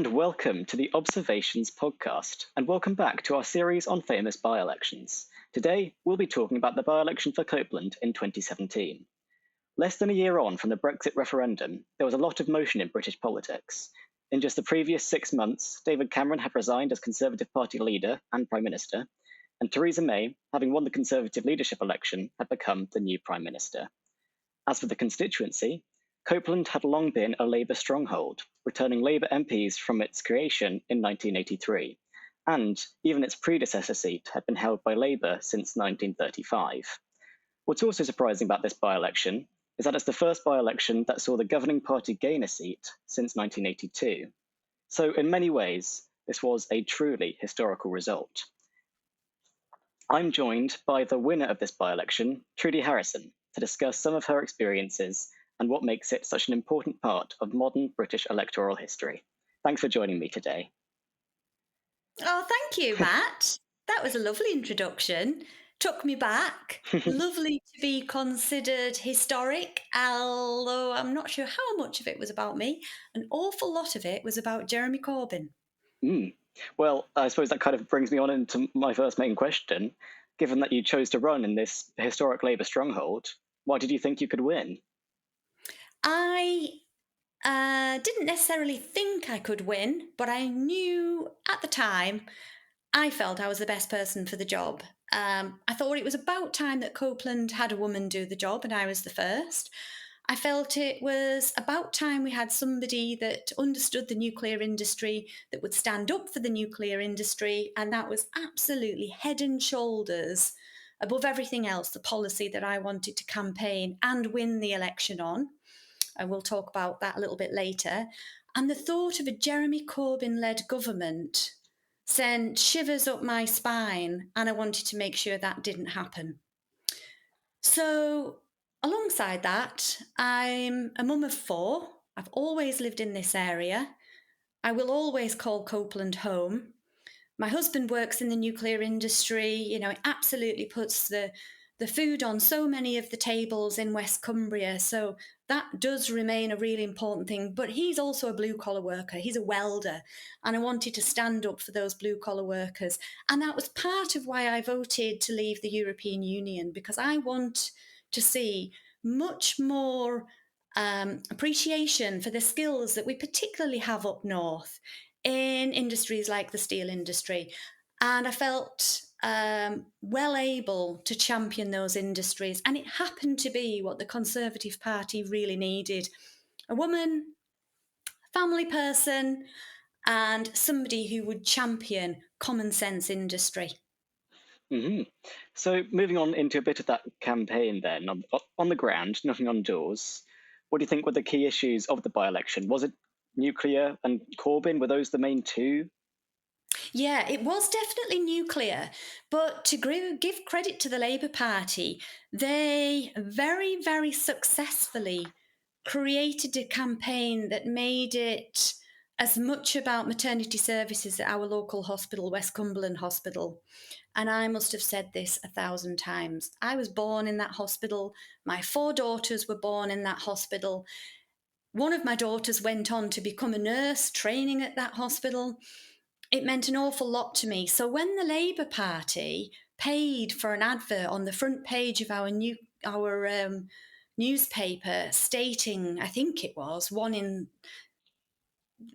and welcome to the Observations podcast, and welcome back to our series on famous by-elections. Today, we'll be talking about the by-election for Copeland in 2017. Less than a year on from the Brexit referendum, there was a lot of motion in British politics. In just the previous 6 months, David Cameron had resigned as Conservative Party leader and Prime Minister, and Theresa May, having won the Conservative leadership election, had become the new Prime Minister. As for the constituency, Copeland had long been a Labour stronghold, returning Labour MPs from its creation in 1983, and even its predecessor seat had been held by Labour since 1935. What's also surprising about this by-election is that it's the first by-election that saw the governing party gain a seat since 1982. So in many ways, this was a truly historical result. I'm joined by the winner of this by-election, Trudy Harrison, to discuss some of her experiences and what makes it such an important part of modern British electoral history. Thanks for joining me today. Oh, thank you, Matt. That was a lovely introduction. Took me back. Lovely to be considered historic, although I'm not sure how much of it was about me. An awful lot of it was about Jeremy Corbyn. Well, I suppose that kind of brings me on into my first main question. Given that you chose to run in this historic Labour stronghold, why did you think you could win? I didn't necessarily think I could win, but I knew at the time I felt I was the best person for the job. I thought it was about time that Copeland had a woman do the job, and I was the first. I felt it was about time we had somebody that understood the nuclear industry, that would stand up for the nuclear industry, and that was absolutely head and shoulders above everything else, the policy that I wanted to campaign and win the election on. And we'll talk about that a little bit later. And the thought of a Jeremy Corbyn-led government sent shivers up my spine, and I wanted to make sure that didn't happen. So, alongside that, I'm a mum of 4. I've always lived in this area. I will always call Copeland home. My husband works in the nuclear industry. It absolutely puts the food on so many of the tables in West Cumbria. So that does remain a really important thing. But he's also a blue-collar worker. He's a welder. And I wanted to stand up for those blue-collar workers. And that was part of why I voted to leave the European Union, because I want to see much more appreciation for the skills that we particularly have up north in industries like the steel industry. And I felt well able to champion those industries. And it happened to be what the Conservative Party really needed: a woman, family person, and somebody who would champion common sense industry. Mm-hmm. So moving on into a bit of that campaign then, on the ground, knocking on doors, what do you think were the key issues of the by-election? Was it nuclear and Corbyn? Were those the main two? Yeah, it was definitely nuclear, but to give credit to the Labour Party, they very, very successfully created a campaign that made it as much about maternity services at our local hospital, West Cumberland Hospital. And I must have said this 1,000 times. I was born in that hospital. My 4 daughters were born in that hospital. One of my daughters went on to become a nurse training at that hospital. It meant an awful lot to me. So when the Labour Party paid for an advert on the front page of our newspaper stating, I think it was one in,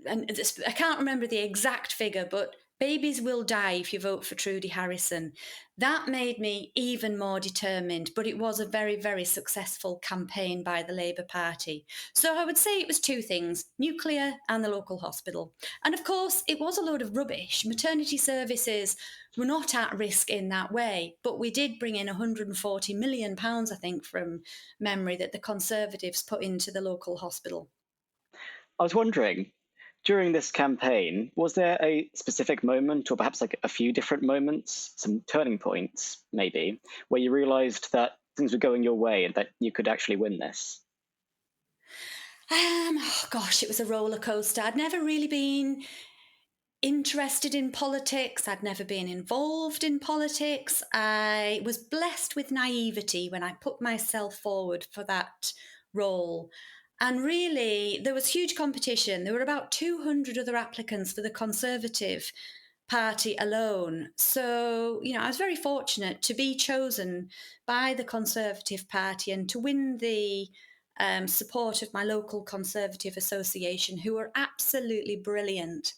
and I can't remember the exact figure, but babies will die if you vote for Trudy Harrison. That made me even more determined, but it was a very, very successful campaign by the Labour Party. So I would say it was 2 things: nuclear and the local hospital. And of course, it was a load of rubbish. Maternity services were not at risk in that way, but we did bring in £140 million, I think, from memory, that the Conservatives put into the local hospital. I was wondering, during this campaign, was there a specific moment, or perhaps like a few different moments, some turning points maybe, where you realised that things were going your way and that you could actually win this? Oh gosh, it was a roller coaster. I'd never really been interested in politics. I'd never been involved in politics. I was blessed with naivety when I put myself forward for that role. And really, there was huge competition. There were about 200 other applicants for the Conservative Party alone. So, I was very fortunate to be chosen by the Conservative Party and to win the support of my local Conservative Association, who were absolutely brilliant.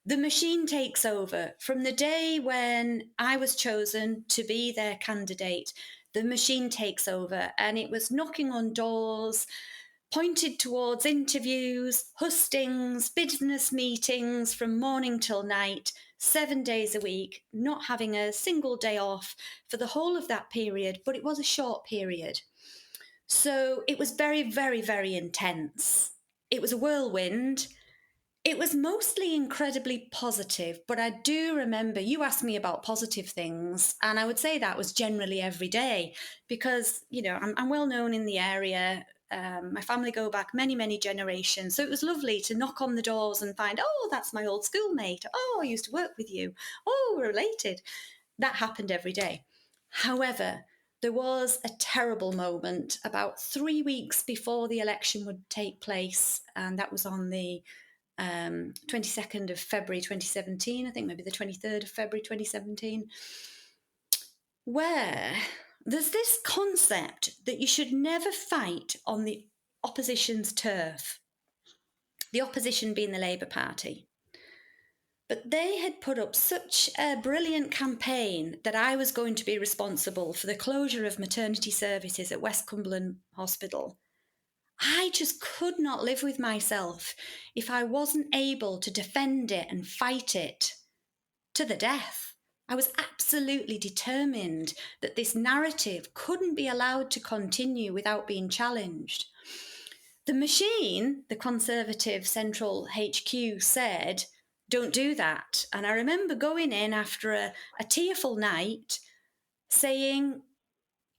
The machine takes over from the day when I was chosen to be their candidate. The machine takes over, and it was knocking on doors, pointed towards interviews, hustings, business meetings from morning till night, 7 days a week, not having a single day off for the whole of that period, but it was a short period. So it was very, very, very intense. It was a whirlwind. It was mostly incredibly positive, but I do remember you asked me about positive things, and I would say that was generally every day because, I'm well known in the area. My family go back many, many generations. So it was lovely to knock on the doors and find, oh, that's my old schoolmate. Oh, I used to work with you. Oh, we're related. That happened every day. However, there was a terrible moment about 3 weeks before the election would take place, and that was on the 22nd of February 2017, I think maybe the 23rd of February 2017, where there's this concept that you should never fight on the opposition's turf, the opposition being the Labour Party. But they had put up such a brilliant campaign that I was going to be responsible for the closure of maternity services at West Cumberland Hospital. I just could not live with myself if I wasn't able to defend it and fight it to the death. I was absolutely determined that this narrative couldn't be allowed to continue without being challenged. The machine, the Conservative Central HQ, said, don't do that. And I remember going in after a tearful night saying,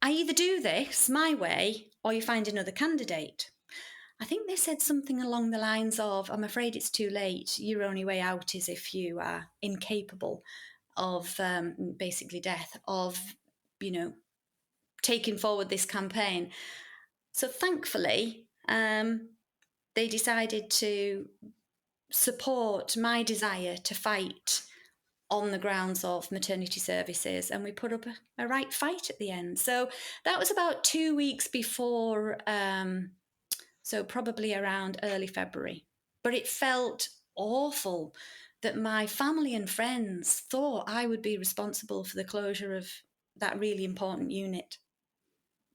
I either do this my way or you find another candidate. I think they said something along the lines of, I'm afraid it's too late. Your only way out is if you are incapable of basically death, of, taking forward this campaign. So thankfully, they decided to support my desire to fight on the grounds of maternity services, and we put up a right fight at the end. So that was about 2 weeks before, so probably around early February. But it felt awful that my family and friends thought I would be responsible for the closure of that really important unit.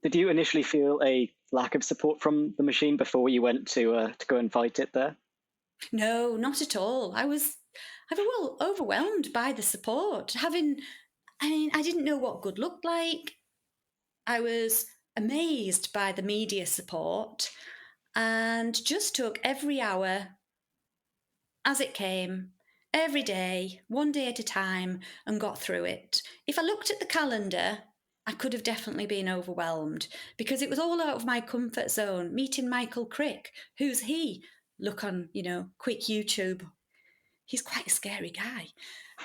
Did you initially feel a lack of support from the machine before you went to go and fight it there? No, not at all. I was overwhelmed by the support. I didn't know what good looked like. I was amazed by the media support and just took every hour as it came, every day, one day at a time, and got through it. If I looked at the calendar, I could have definitely been overwhelmed because it was all out of my comfort zone. Meeting Michael Crick, who's he? Look on, quick YouTube. He's quite a scary guy.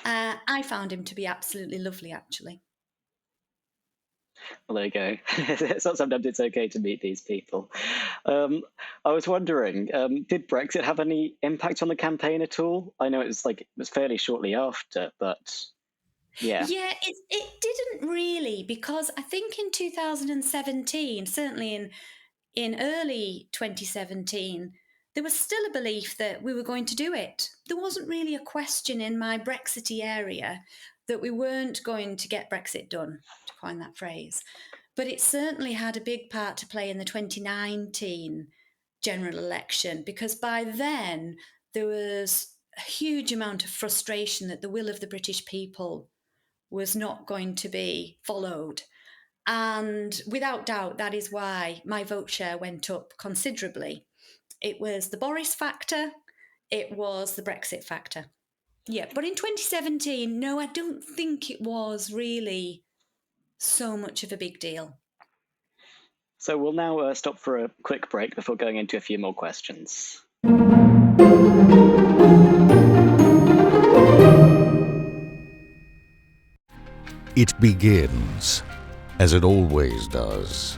I found him to be absolutely lovely, actually. Well, there you go. Sometimes it's okay to meet these people. I was wondering, did Brexit have any impact on the campaign at all? I know it was fairly shortly after, but yeah. Yeah, it didn't really, because I think in 2017, certainly in early 2017, there was still a belief that we were going to do it. There wasn't really a question in my Brexity area that we weren't going to get Brexit done, to coin that phrase. But it certainly had a big part to play in the 2019 general election, because by then there was a huge amount of frustration that the will of the British people was not going to be followed. And without doubt, that is why my vote share went up considerably. It was the Boris factor, it was the Brexit factor. Yeah, but in 2017, no, I don't think it was really so much of a big deal. So we'll now stop for a quick break before going into a few more questions. It begins, as it always does,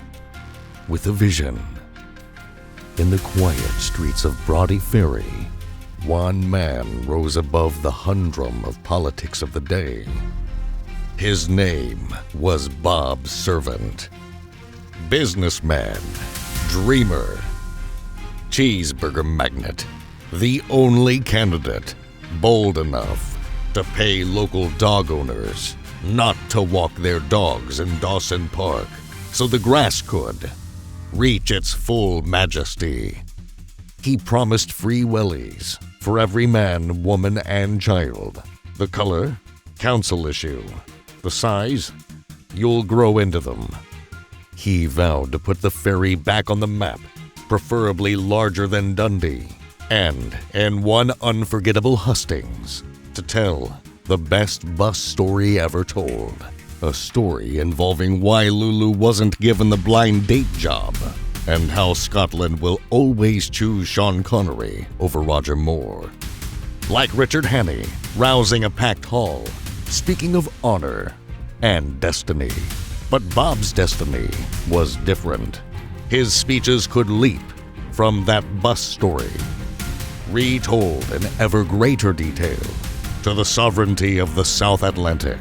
with a vision. In the quiet streets of Brodie Ferry, one man rose above the humdrum of politics of the day. His name was Bob Servant. Businessman, dreamer, cheeseburger magnate, the only candidate bold enough to pay local dog owners not to walk their dogs in Dawson Park so the grass could reach its full majesty. He promised free wellies for every man, woman, and child. The color, council issue. The size, you'll grow into them. He vowed to put the ferry back on the map, preferably larger than Dundee, and in one unforgettable hustings, to tell the best bus story ever told. A story involving why Lulu wasn't given the blind date job, and how Scotland will always choose Sean Connery over Roger Moore. Like Richard Hannay, rousing a packed hall, speaking of honor and destiny. But Bob's destiny was different. His speeches could leap from that bus story, retold in ever greater detail, to the sovereignty of the South Atlantic.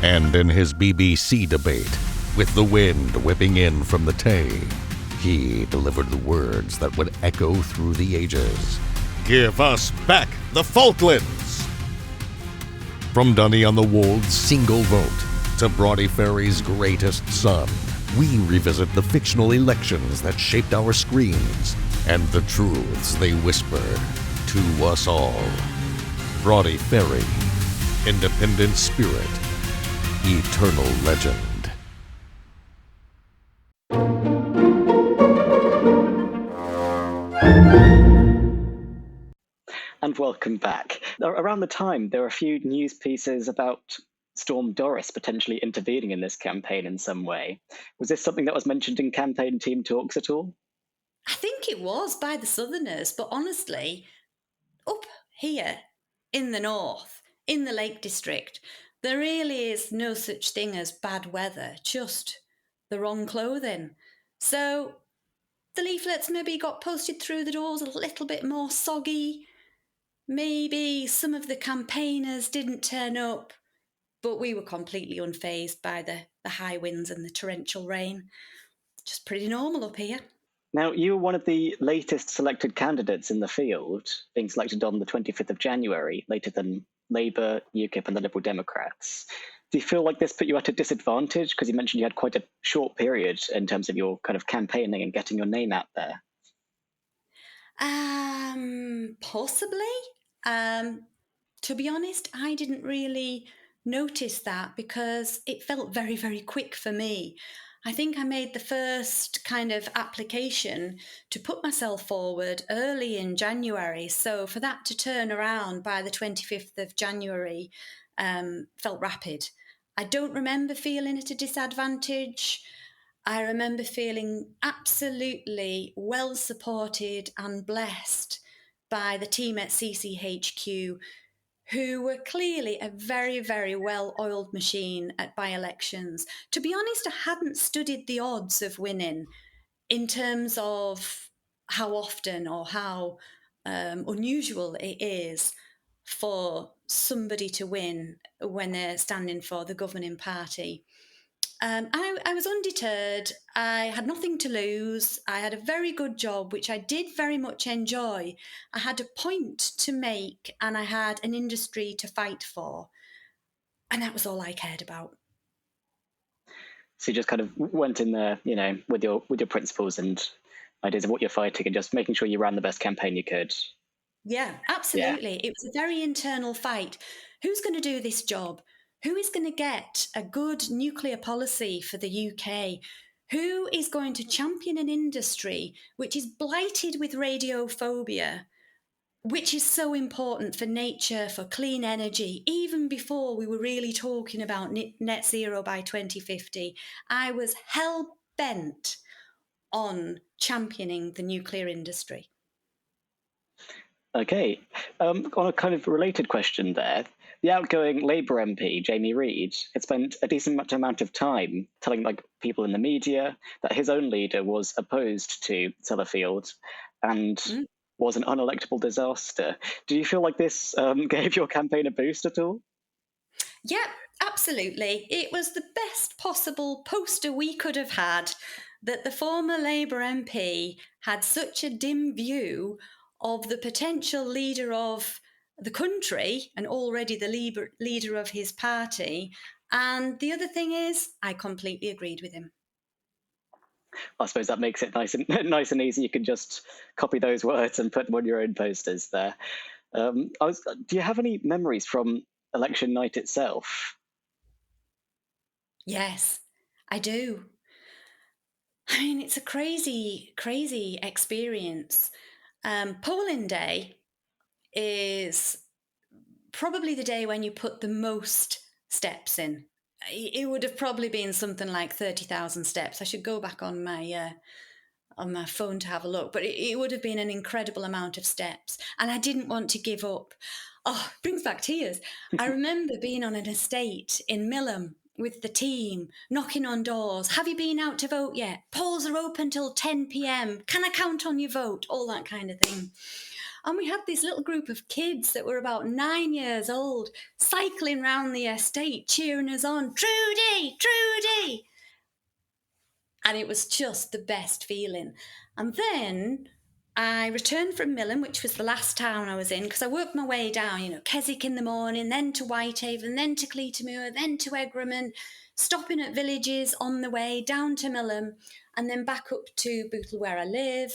And in his BBC debate, with the wind whipping in from the Tay, he delivered the words that would echo through the ages. Give us back the Falklands! From Dunny-on-the-Wold's single vote to Brodie Ferry's greatest son, we revisit the fictional elections that shaped our screens and the truths they whispered to us all. Brodie Ferry, independent spirit, eternal legend. And welcome back. Around the time, there were a few news pieces about Storm Doris potentially intervening in this campaign in some way. Was this something that was mentioned in campaign team talks at all? I think it was by the Southerners, but honestly, up here in the north, in the Lake District, there really is no such thing as bad weather, just the wrong clothing. So the leaflets maybe got posted through the doors a little bit more soggy. Maybe some of the campaigners didn't turn up, but we were completely unfazed by the high winds and the torrential rain. Just pretty normal up here. Now, you were one of the latest selected candidates in the field, being selected on the 25th of January, later than Labour, UKIP and the Liberal Democrats. Do you feel like this put you at a disadvantage? Because you mentioned you had quite a short period in terms of your kind of campaigning and getting your name out there. Possibly. To be honest, I didn't really notice that because it felt very, very quick for me. I think I made the first kind of application to put myself forward early in January. So for that to turn around by the 25th of January felt rapid. I don't remember feeling at a disadvantage. I remember feeling absolutely well supported and blessed by the team at CCHQ, who were clearly a very, very well-oiled machine at by-elections. To be honest, I hadn't studied the odds of winning in terms of how often or how unusual it is for somebody to win when they're standing for the governing party. I was undeterred. I had nothing to lose. I had a very good job, which I did very much enjoy. I had a point to make and I had an industry to fight for. And that was all I cared about. So you just kind of went in there, with your principles and ideas of what you're fighting and just making sure you ran the best campaign you could. Yeah, absolutely. It was a very internal fight. Who's going to do this job? Who is going to get a good nuclear policy for the UK? Who is going to champion an industry which is blighted with radiophobia, which is so important for nature, for clean energy? Even before we were really talking about net zero by 2050, I was hell-bent on championing the nuclear industry. Okay. On a kind of related question there, The outgoing Labour MP, Jamie Reid, had spent a decent amount of time telling people in the media that his own leader was opposed to Sellafield and Mm. was an unelectable disaster. Do you feel like this gave your campaign a boost at all? Yeah, absolutely. It was the best possible poster we could have had, that the former Labour MP had such a dim view of the potential leader of the country and already the leader of his party. And the other thing is, I completely agreed with him. I suppose that makes it nice and nice and easy. You can just copy those words and put them on your own posters there. Do you have any memories from election night itself? Yes, I do. I mean, it's a crazy, crazy experience. Polling day is probably the day when you put the most steps in. It would have probably been something like 30,000 steps. I should go back on my phone to have a look, but it would have been an incredible amount of steps. And I didn't want to give up. Oh, it brings back tears. I remember being on an estate in Millham with the team, knocking on doors. Have you been out to vote yet? Polls are open till 10 p.m. Can I count on your vote? All that kind of thing. And we had this little group of kids that were about 9 years old cycling round the estate, cheering us on, Trudy, Trudy. And it was just the best feeling. And then I returned from Millham, which was the last town I was in, because I worked my way down, Keswick in the morning, then to Whitehaven, then to Cleatormoor, then to Egremont, stopping at villages on the way down to Millham, and then back up to Bootle where I live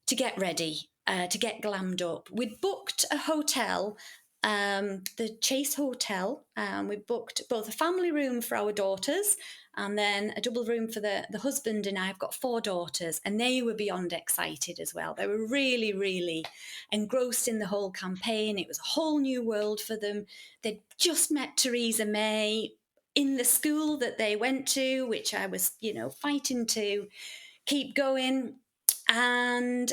to get ready, to get glammed up. We'd booked a hotel, the Chase Hotel. We booked both a family room for our daughters and then a double room for the husband and I. I've got 4 daughters, and they were beyond excited as well. They were really, really engrossed in the whole campaign. It was a whole new world for them. They'd just met Theresa May in the school that they went to, which I was, fighting to keep going. And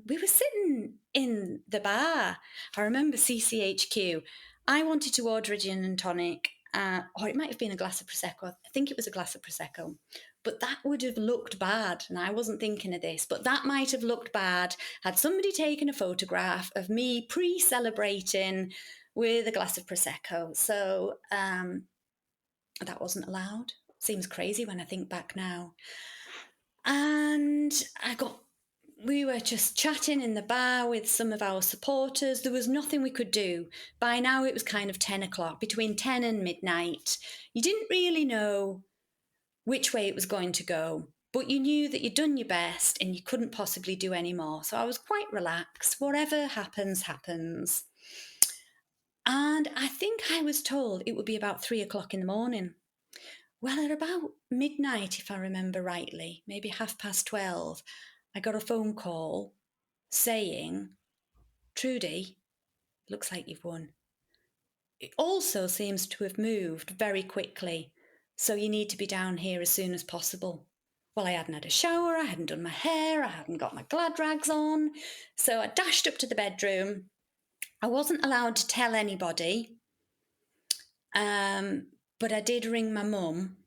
we were sitting in the bar. I remember CCHQ. I wanted to order a gin and tonic, or it might have been a glass of Prosecco. I think it was a glass of Prosecco. But that would have looked bad, and I wasn't thinking of this, but that might have looked bad had somebody taken a photograph of me pre-celebrating with a glass of Prosecco. So that wasn't allowed. Seems crazy when I think back now. And we were just chatting in the bar with some of our supporters. There was nothing we could do. By now it was kind of 10 o'clock, between 10 and midnight. You didn't really know which way it was going to go, but you knew that you'd done your best and you couldn't possibly do any more. So I was quite relaxed. Whatever happens, happens. And I think I was told it would be about 3 o'clock in the morning. Well, at about midnight, if I remember rightly, maybe 12:30, I got a phone call saying, Trudy, looks like you've won. It also seems to have moved very quickly, so you need to be down here as soon as possible. Well, I hadn't had a shower, I hadn't done my hair, I hadn't got my glad rags on, so I dashed up to the bedroom. I wasn't allowed to tell anybody, but I did ring my mum.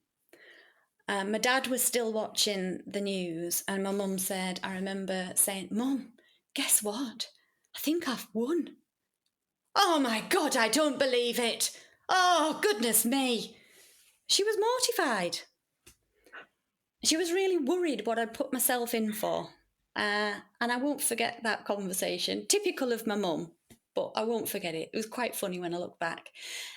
My dad was still watching the news, and my mum said, I remember saying, Mum, guess what? I think I've won. Oh my God, I don't believe it. Oh, goodness me. She was mortified. She was really worried what I'd put myself in for. And I won't forget that conversation. Typical of my mum, but I won't forget it. It was quite funny when I look back.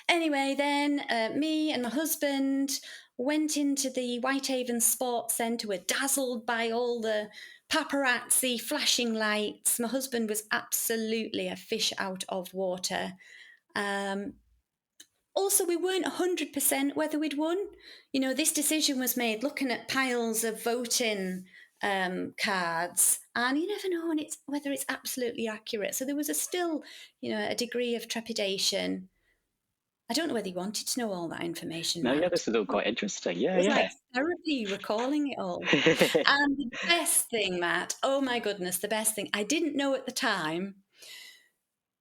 Anyway, then me and my husband went into the Whitehaven Sports Centre. We're dazzled by all the paparazzi flashing lights. My husband was absolutely a fish out of water. Also, we weren't 100% whether we'd won. This decision was made looking at piles of voting cards, and you never know whether it's absolutely accurate. So there was still a degree of trepidation. I don't know whether you wanted to know all that information, No, Matt. yeah, this is all quite interesting. Yeah, It was yeah. like therapy, recalling it all. And the best thing, Matt, oh my goodness, the best thing, I didn't know at the time.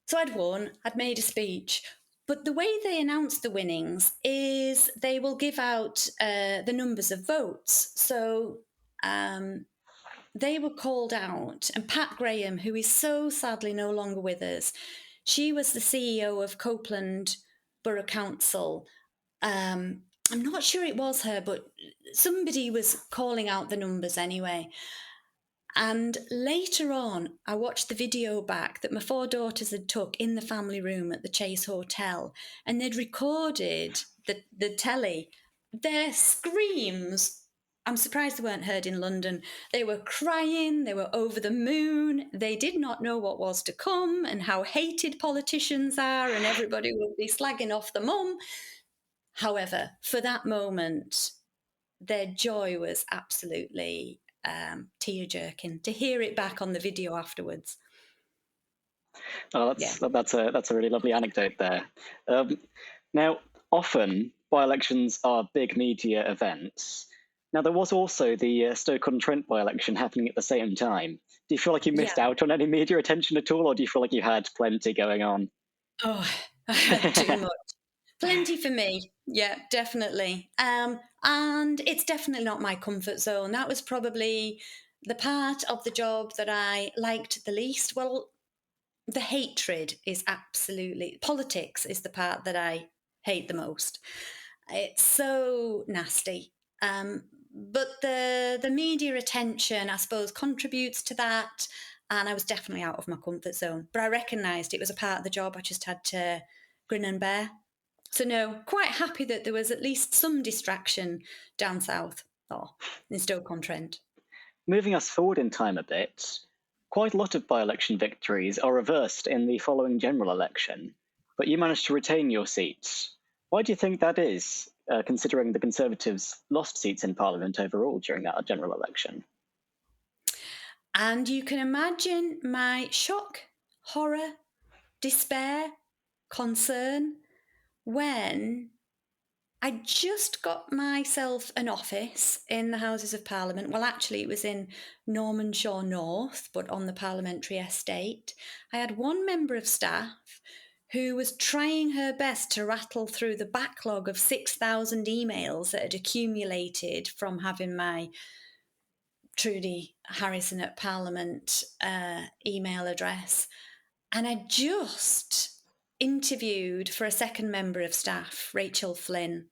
So I'd won, I'd made a speech. But the way they announce the winnings is they will give out the numbers of votes. So they were called out, and Pat Graham, who is so sadly no longer with us, she was the CEO of Copeland Borough Council. I'm not sure it was her, but somebody was calling out the numbers anyway. And later on, I watched the video back that my 4 daughters had took in the family room at the Chase Hotel, and they'd recorded the telly. Their screams, I'm surprised they weren't heard in London. They were crying, they were over the moon. They did not know what was to come and how hated politicians are, and everybody would be slagging off the mum. However, for that moment, their joy was absolutely tear-jerking to hear it back on the video afterwards. Oh, that's a really lovely anecdote there. Now, often by-elections are big media events. Now, there was also the Stoke-on-Trent by-election happening at the same time. Do you feel like you missed out on any media attention at all, or do you feel like you had plenty going on? Oh, I had too much. Plenty for me. Yeah, definitely. And it's definitely not my comfort zone. That was probably the part of the job that I liked the least. Well, the hatred is absolutely, politics is the part that I hate the most. It's so nasty. But the media attention, I suppose, contributes to that. And I was definitely out of my comfort zone. But I recognised it was a part of the job. I just had to grin and bear. So no, quite happy that there was at least some distraction down south or in Stoke-on-Trent. Moving us forward in time a bit, quite a lot of by-election victories are reversed in the following general election, but you managed to retain your seats. Why do you think that is, considering the Conservatives lost seats in Parliament overall during that general election? And you can imagine my shock, horror, despair, concern when I just got myself an office in the Houses of Parliament. Well, actually, it was in Normanshire North, but on the parliamentary estate. I had one member of staff who was trying her best to rattle through the backlog of 6,000 emails that had accumulated from having my Trudy Harrison at Parliament email address. And I just interviewed for a second member of staff, Rachel Flynn.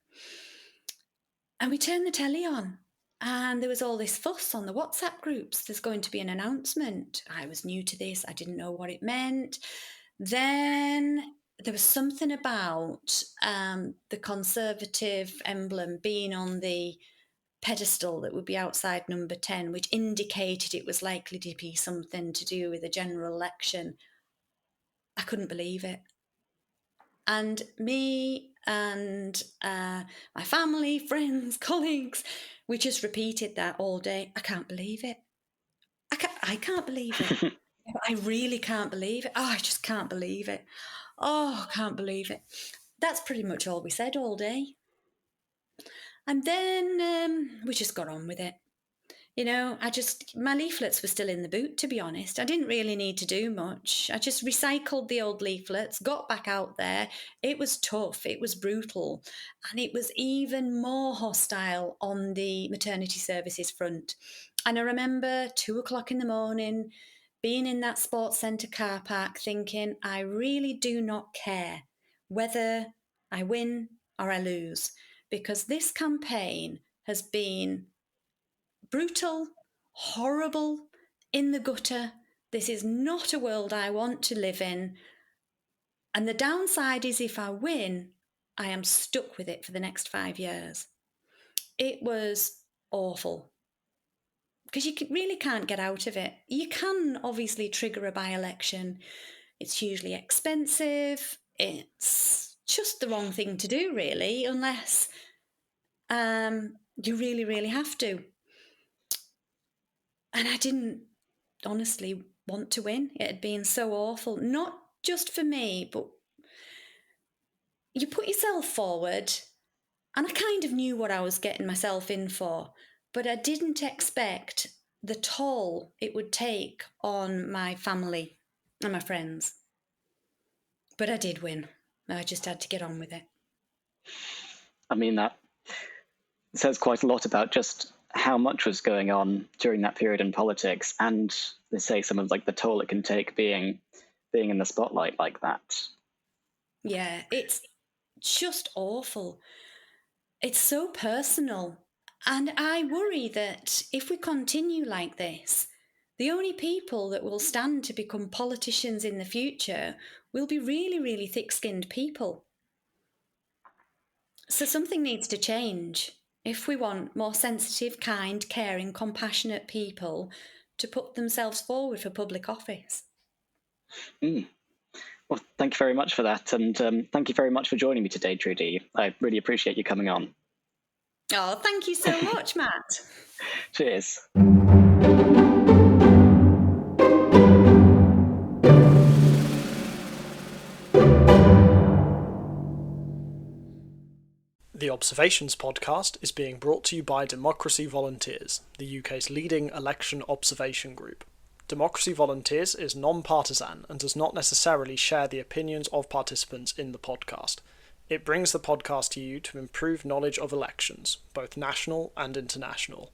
And we turned the telly on, and there was all this fuss on the WhatsApp groups. There's going to be an announcement. I was new to this. I didn't know what it meant. Then there was something about the Conservative emblem being on the pedestal that would be outside number 10, which indicated it was likely to be something to do with a general election. I couldn't believe it. And me and my family, friends, colleagues, we just repeated that all day. I can't believe it. I can't believe it. I really can't believe it. Oh, I just can't believe it. Oh, can't believe it. That's pretty much all we said all day. And then we just got on with it. You know, my leaflets were still in the boot, to be honest. I didn't really need to do much. I just recycled the old leaflets, got back out there. It was tough, it was brutal, and it was even more hostile on the maternity services front. And I remember 2:00 in the morning, being in that sports centre car park thinking, I really do not care whether I win or I lose, because this campaign has been brutal, horrible, in the gutter. This is not a world I want to live in. And the downside is if I win, I am stuck with it for the next 5 years. It was awful because you really can't get out of it. You can obviously trigger a by-election. It's hugely expensive. It's just the wrong thing to do, really, unless you really, really have to. And I didn't honestly want to win. It had been so awful, not just for me, but you put yourself forward, and I kind of knew what I was getting myself in for, but I didn't expect the toll it would take on my family and my friends. But I did win. I just had to get on with it. I mean, that says quite a lot about just how much was going on during that period in politics, and they say some of like the toll it can take being in the spotlight like that. Yeah, it's just awful. It's so personal. And I worry that if we continue like this, the only people that will stand to become politicians in the future will be really, really thick-skinned people. So something needs to change if we want more sensitive, kind, caring, compassionate people to put themselves forward for public office. Well, thank you very much for that, and thank you very much for joining me today, Trudy. I really appreciate you coming on. Oh, thank you so much, Matt. Cheers. The Observations podcast is being brought to you by Democracy Volunteers, the UK's leading election observation group. Democracy Volunteers is non-partisan and does not necessarily share the opinions of participants in the podcast. It brings the podcast to you to improve knowledge of elections, both national and international.